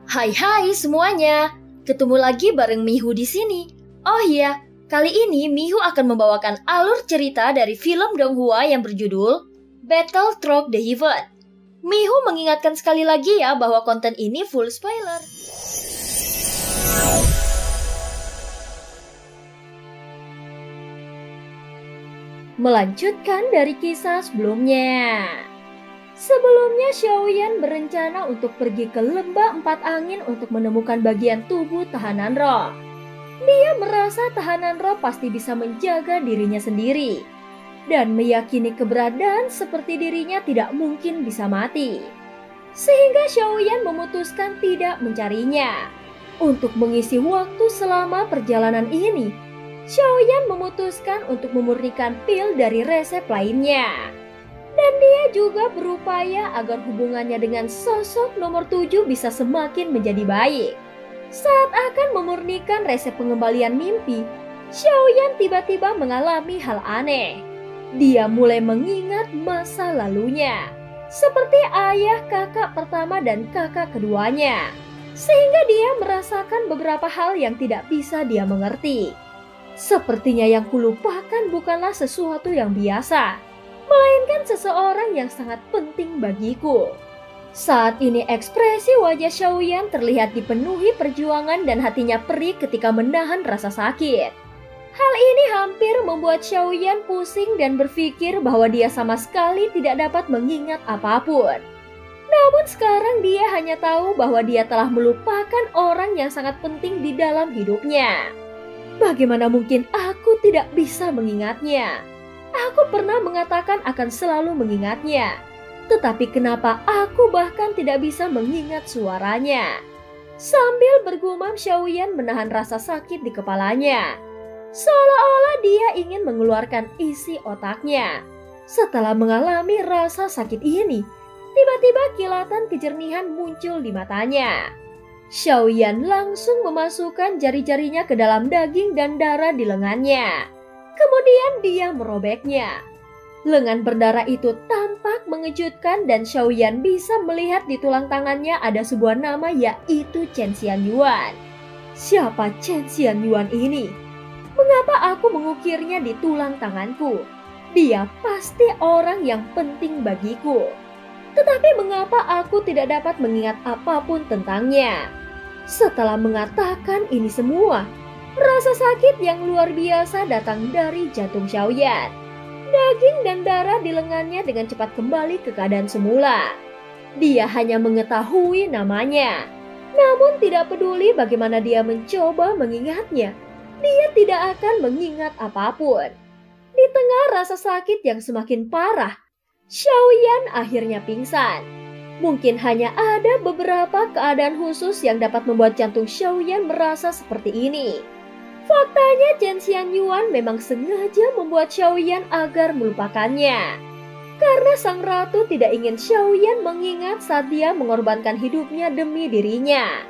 Hai hai semuanya, ketemu lagi bareng Mihu di sini. Oh iya, kali ini Mihu akan membawakan alur cerita dari film Donghua yang berjudul Battle Through the Heaven. Mihu mengingatkan sekali lagi ya bahwa konten ini full spoiler. Melanjutkan dari kisah sebelumnya. Sebelumnya Xiaoyan berencana untuk pergi ke lembah empat angin untuk menemukan bagian tubuh tahanan roh. Dia merasa tahanan roh pasti bisa menjaga dirinya sendiri dan meyakini keberadaan seperti dirinya tidak mungkin bisa mati. Sehingga Xiaoyan memutuskan tidak mencarinya. Untuk mengisi waktu selama perjalanan ini, Xiaoyan memutuskan untuk memurnikan pil dari resep lainnya. Dan dia juga berupaya agar hubungannya dengan sosok nomor 7 bisa semakin menjadi baik. Saat akan memurnikan resep pengembalian mimpi, Xiaoyan tiba-tiba mengalami hal aneh. Dia mulai mengingat masa lalunya, seperti ayah, kakak pertama, dan kakak keduanya. Sehingga dia merasakan beberapa hal yang tidak bisa dia mengerti. Sepertinya yang kulupakan bukanlah sesuatu yang biasa, melainkan seseorang yang sangat penting bagiku. Saat ini ekspresi wajah Xiaoyan terlihat dipenuhi perjuangan dan hatinya perih ketika menahan rasa sakit. Hal ini hampir membuat Xiaoyan pusing dan berpikir bahwa dia sama sekali tidak dapat mengingat apapun. Namun sekarang dia hanya tahu bahwa dia telah melupakan orang yang sangat penting di dalam hidupnya. Bagaimana mungkin aku tidak bisa mengingatnya? Aku pernah mengatakan akan selalu mengingatnya. Tetapi kenapa aku bahkan tidak bisa mengingat suaranya? Sambil bergumam Xiaoyan menahan rasa sakit di kepalanya. Seolah-olah dia ingin mengeluarkan isi otaknya. Setelah mengalami rasa sakit ini, tiba-tiba kilatan kejernihan muncul di matanya. Xiaoyan langsung memasukkan jari-jarinya ke dalam daging dan darah di lengannya. Kemudian dia merobeknya. Lengan berdarah itu tampak mengejutkan dan Xiaoyan bisa melihat di tulang tangannya ada sebuah nama, yaitu Chen Xianyuan. Siapa Chen Xianyuan ini? Mengapa aku mengukirnya di tulang tanganku? Dia pasti orang yang penting bagiku. Tetapi mengapa aku tidak dapat mengingat apapun tentangnya? Setelah mengatakan ini semua, rasa sakit yang luar biasa datang dari jantung Xiaoyan. Daging dan darah di lengannya dengan cepat kembali ke keadaan semula. Dia hanya mengetahui namanya. Namun tidak peduli bagaimana dia mencoba mengingatnya, dia tidak akan mengingat apapun. Di tengah rasa sakit yang semakin parah, Xiaoyan akhirnya pingsan. Mungkin hanya ada beberapa keadaan khusus yang dapat membuat jantung Xiaoyan merasa seperti ini. Faktanya Chen Xianyuan memang sengaja membuat Xiaoyan agar melupakannya. Karena sang ratu tidak ingin Xiaoyan mengingat saat dia mengorbankan hidupnya demi dirinya.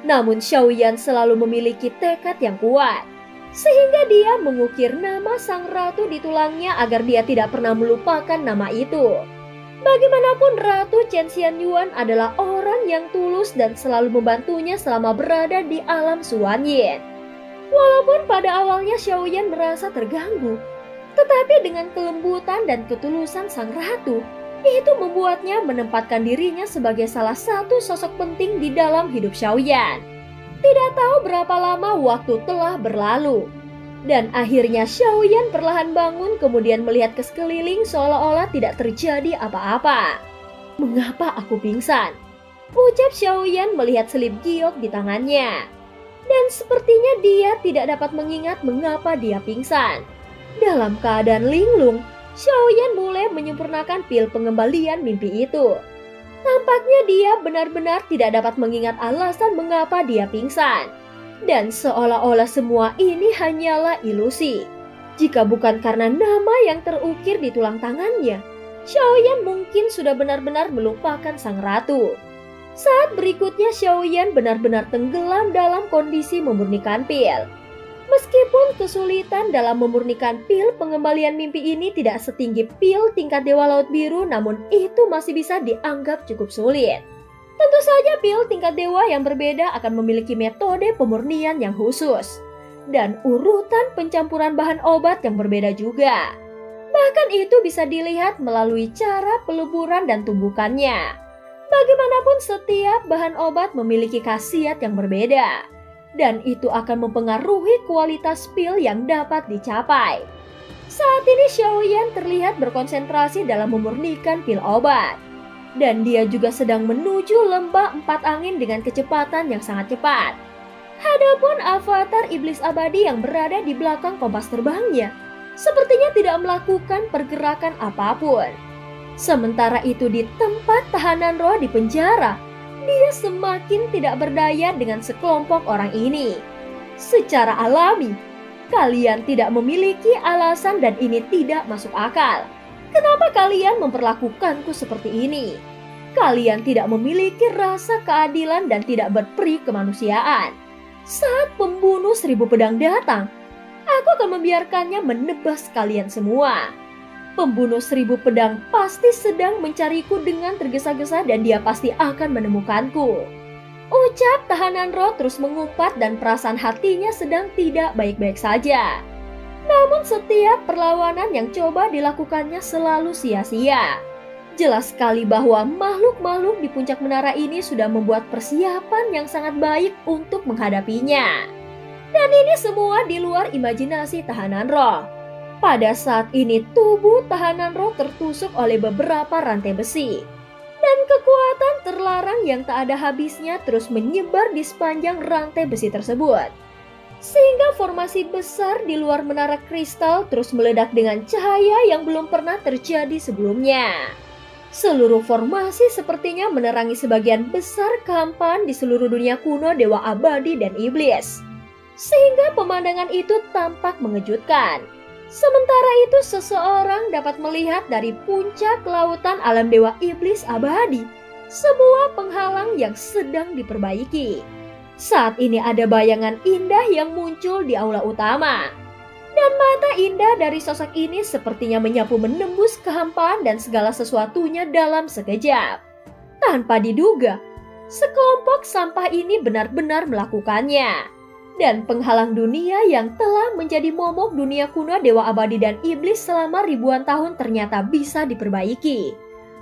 Namun Xiaoyan selalu memiliki tekad yang kuat. Sehingga dia mengukir nama sang ratu di tulangnya agar dia tidak pernah melupakan nama itu. Bagaimanapun Ratu Chen Xianyuan adalah orang yang tulus dan selalu membantunya selama berada di alam Suanyin. Walaupun pada awalnya Xiaoyan merasa terganggu, tetapi dengan kelembutan dan ketulusan sang ratu, itu membuatnya menempatkan dirinya sebagai salah satu sosok penting di dalam hidup Xiaoyan. Tidak tahu berapa lama waktu telah berlalu, dan akhirnya Xiaoyan perlahan bangun kemudian melihat ke sekeliling seolah-olah tidak terjadi apa-apa. Mengapa aku pingsan? Ucap Xiaoyan melihat selip giok di tangannya. Dan sepertinya dia tidak dapat mengingat mengapa dia pingsan. Dalam keadaan linglung, Xiaoyan mulai menyempurnakan pil pengembalian mimpi itu. Tampaknya dia benar-benar tidak dapat mengingat alasan mengapa dia pingsan. Dan seolah-olah semua ini hanyalah ilusi. Jika bukan karena nama yang terukir di tulang tangannya, Xiaoyan mungkin sudah benar-benar melupakan sang ratu. Saat berikutnya Xiaoyan benar-benar tenggelam dalam kondisi memurnikan pil. Meskipun kesulitan dalam memurnikan pil pengembalian mimpi ini tidak setinggi pil tingkat Dewa Laut Biru, namun itu masih bisa dianggap cukup sulit. Tentu saja pil tingkat dewa yang berbeda akan memiliki metode pemurnian yang khusus dan urutan pencampuran bahan obat yang berbeda juga. Bahkan itu bisa dilihat melalui cara peleburan dan tumbukannya. Bagaimanapun setiap bahan obat memiliki khasiat yang berbeda, dan itu akan mempengaruhi kualitas pil yang dapat dicapai. Saat ini Xiaoyan terlihat berkonsentrasi dalam memurnikan pil obat. Dan dia juga sedang menuju lembah 4 angin dengan kecepatan yang sangat cepat. Hadapun avatar iblis abadi yang berada di belakang kompas terbangnya sepertinya tidak melakukan pergerakan apapun. Sementara itu di tempat tahanan roh di penjara, dia semakin tidak berdaya dengan sekelompok orang ini. Secara alami, kalian tidak memiliki alasan dan ini tidak masuk akal. Kenapa kalian memperlakukanku seperti ini? Kalian tidak memiliki rasa keadilan dan tidak berperi kemanusiaan. Saat pembunuh 1000 pedang datang, aku akan membiarkannya menebas kalian semua. Pembunuh 1000 pedang pasti sedang mencariku dengan tergesa-gesa dan dia pasti akan menemukanku. Ucap tahanan roh terus mengumpat dan perasaan hatinya sedang tidak baik-baik saja. Namun setiap perlawanan yang coba dilakukannya selalu sia-sia. Jelas sekali bahwa makhluk-makhluk di puncak menara ini sudah membuat persiapan yang sangat baik untuk menghadapinya. Dan ini semua di luar imajinasi tahanan roh. Pada saat ini tubuh tahanan roh tertusuk oleh beberapa rantai besi. Dan kekuatan terlarang yang tak ada habisnya terus menyebar di sepanjang rantai besi tersebut. Sehingga formasi besar di luar menara kristal terus meledak dengan cahaya yang belum pernah terjadi sebelumnya. Seluruh formasi sepertinya menerangi sebagian besar kehampaan di seluruh dunia kuno dewa abadi dan iblis. Sehingga pemandangan itu tampak mengejutkan. Sementara itu seseorang dapat melihat dari puncak lautan alam dewa iblis abadi sebuah penghalang yang sedang diperbaiki. Saat ini ada bayangan indah yang muncul di aula utama. Dan mata indah dari sosok ini sepertinya menyapu menembus kehampaan dan segala sesuatunya dalam sekejap. Tanpa diduga, sekelompok sampah ini benar-benar melakukannya. Dan penghalang dunia yang telah menjadi momok dunia kuno dewa abadi dan iblis selama ribuan tahun ternyata bisa diperbaiki.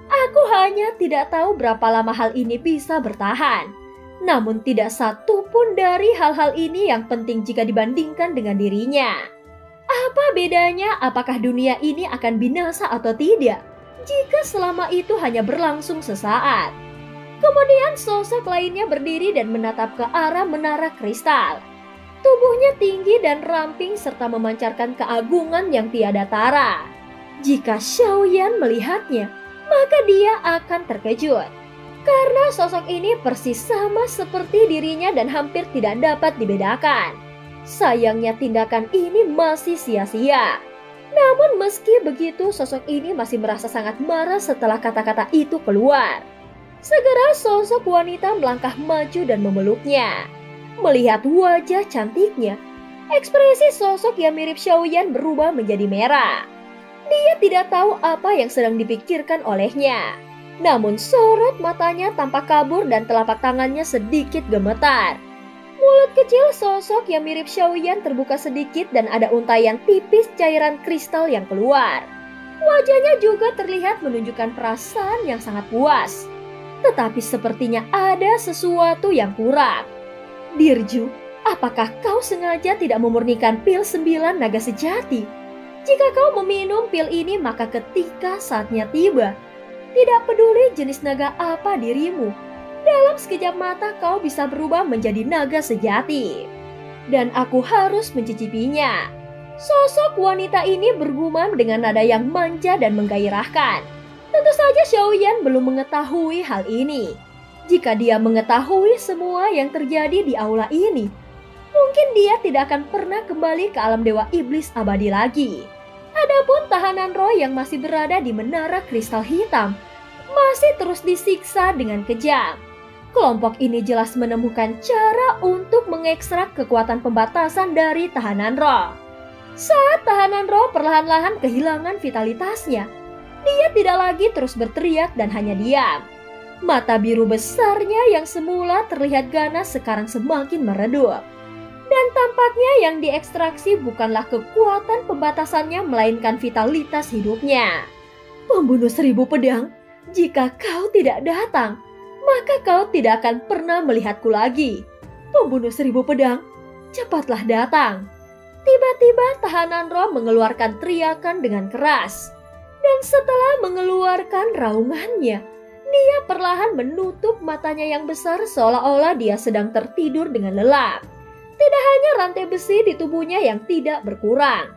Aku hanya tidak tahu berapa lama hal ini bisa bertahan. Namun tidak satu pun dari hal-hal ini yang penting jika dibandingkan dengan dirinya. Apa bedanya apakah dunia ini akan binasa atau tidak jika selama itu hanya berlangsung sesaat? Kemudian sosok lainnya berdiri dan menatap ke arah menara kristal. Tubuhnya tinggi dan ramping serta memancarkan keagungan yang tiada tara. Jika Xiaoyan melihatnya, maka dia akan terkejut. Karena sosok ini persis sama seperti dirinya dan hampir tidak dapat dibedakan. Sayangnya tindakan ini masih sia-sia. Namun meski begitu sosok ini masih merasa sangat marah setelah kata-kata itu keluar. Segera sosok wanita melangkah maju dan memeluknya. Melihat wajah cantiknya, ekspresi sosok yang mirip Xiaoyan berubah menjadi merah. Dia tidak tahu apa yang sedang dipikirkan olehnya. Namun sorot matanya tampak kabur dan telapak tangannya sedikit gemetar. Mulut kecil sosok yang mirip Xiaoyan terbuka sedikit dan ada untayan tipis cairan kristal yang keluar. Wajahnya juga terlihat menunjukkan perasaan yang sangat puas. Tetapi sepertinya ada sesuatu yang kurang. Dirju, apakah kau sengaja tidak memurnikan pil 9 naga sejati? Jika kau meminum pil ini maka ketika saatnya tiba, tidak peduli jenis naga apa dirimu, dalam sekejap mata kau bisa berubah menjadi naga sejati. Dan aku harus mencicipinya. Sosok wanita ini bergumam dengan nada yang manja dan menggairahkan. Tentu saja Xiaoyan belum mengetahui hal ini. Jika dia mengetahui semua yang terjadi di aula ini, mungkin dia tidak akan pernah kembali ke alam dewa iblis abadi lagi. Adapun tahanan roh yang masih berada di menara kristal hitam masih terus disiksa dengan kejam. Kelompok ini jelas menemukan cara untuk mengekstrak kekuatan pembatasan dari tahanan roh. Saat tahanan roh perlahan-lahan kehilangan vitalitasnya, dia tidak lagi terus berteriak dan hanya diam. Mata biru besarnya yang semula terlihat ganas sekarang semakin meredup. Dan tampaknya yang diekstraksi bukanlah kekuatan pembatasannya melainkan vitalitas hidupnya. Pembunuh 1000 pedang, jika kau tidak datang, maka kau tidak akan pernah melihatku lagi. Pembunuh 1000 pedang, cepatlah datang. Tiba-tiba tahanan roh mengeluarkan teriakan dengan keras. Dan setelah mengeluarkan raungannya, dia perlahan menutup matanya yang besar seolah-olah dia sedang tertidur dengan lelap. Tidak hanya rantai besi di tubuhnya yang tidak berkurang,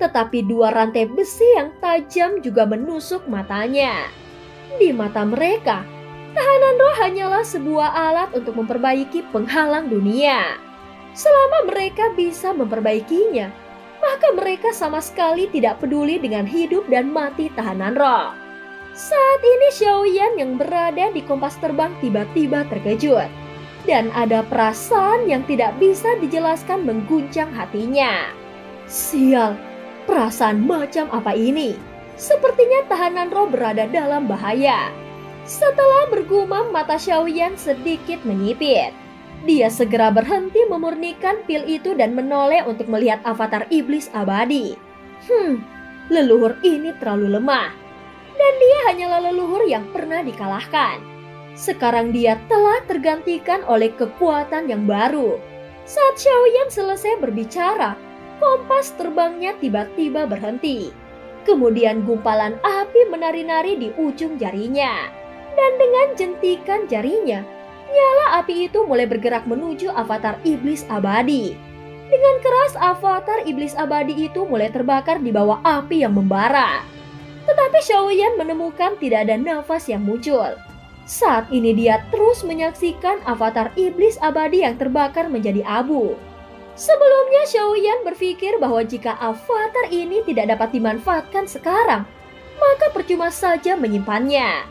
tetapi 2 rantai besi yang tajam juga menusuk matanya. Di mata mereka, tahanan roh hanyalah sebuah alat untuk memperbaiki penghalang dunia. Selama mereka bisa memperbaikinya, maka mereka sama sekali tidak peduli dengan hidup dan mati tahanan roh. Saat ini Xiaoyan yang berada di kompas terbang tiba-tiba terkejut. Dan ada perasaan yang tidak bisa dijelaskan mengguncang hatinya. Sial, perasaan macam apa ini? Sepertinya tahanan roh berada dalam bahaya. Setelah bergumam, mata Xiaoyan sedikit menyipit. Dia segera berhenti memurnikan pil itu dan menoleh untuk melihat avatar iblis abadi. Leluhur ini terlalu lemah. Dan dia hanyalah leluhur yang pernah dikalahkan. Sekarang dia telah tergantikan oleh kekuatan yang baru. Saat Xiaoyan selesai berbicara, kompas terbangnya tiba-tiba berhenti. Kemudian gumpalan api menari-nari di ujung jarinya. Dan dengan jentikan jarinya, nyala api itu mulai bergerak menuju avatar iblis abadi. Dengan keras avatar iblis abadi itu mulai terbakar di bawah api yang membara. Tetapi Xiaoyan menemukan tidak ada nafas yang muncul. Saat ini dia terus menyaksikan avatar iblis abadi yang terbakar menjadi abu. Sebelumnya Xiaoyan berpikir bahwa jika avatar ini tidak dapat dimanfaatkan sekarang, maka percuma saja menyimpannya.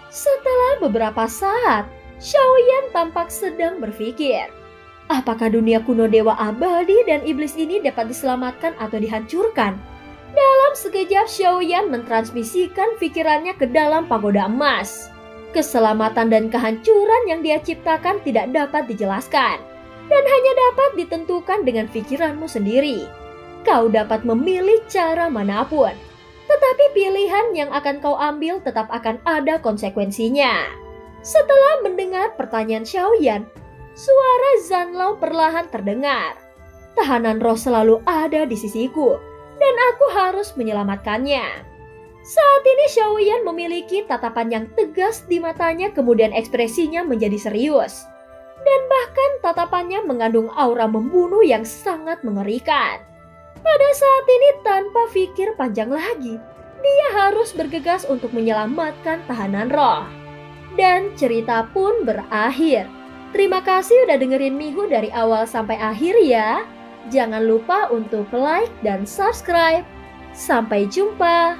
Setelah beberapa saat, Xiaoyan tampak sedang berpikir, apakah dunia kuno dewa abadi dan iblis ini dapat diselamatkan atau dihancurkan? Dalam sekejap Xiaoyan mentransmisikan pikirannya ke dalam pagoda emas. Keselamatan dan kehancuran yang dia ciptakan tidak dapat dijelaskan dan hanya dapat ditentukan dengan pikiranmu sendiri. Kau dapat memilih cara manapun, tetapi pilihan yang akan kau ambil tetap akan ada konsekuensinya. Setelah mendengar pertanyaan Xiaoyan, suara Zanlao perlahan terdengar. Tahanan roh selalu ada di sisiku dan aku harus menyelamatkannya. Saat ini Xiaoyan memiliki tatapan yang tegas di matanya, kemudian ekspresinya menjadi serius. Dan bahkan tatapannya mengandung aura membunuh yang sangat mengerikan. Pada saat ini tanpa pikir panjang lagi, dia harus bergegas untuk menyelamatkan tahanan roh. Dan cerita pun berakhir. Terima kasih udah dengerin Mihu dari awal sampai akhir ya. Jangan lupa untuk like dan subscribe. Sampai jumpa.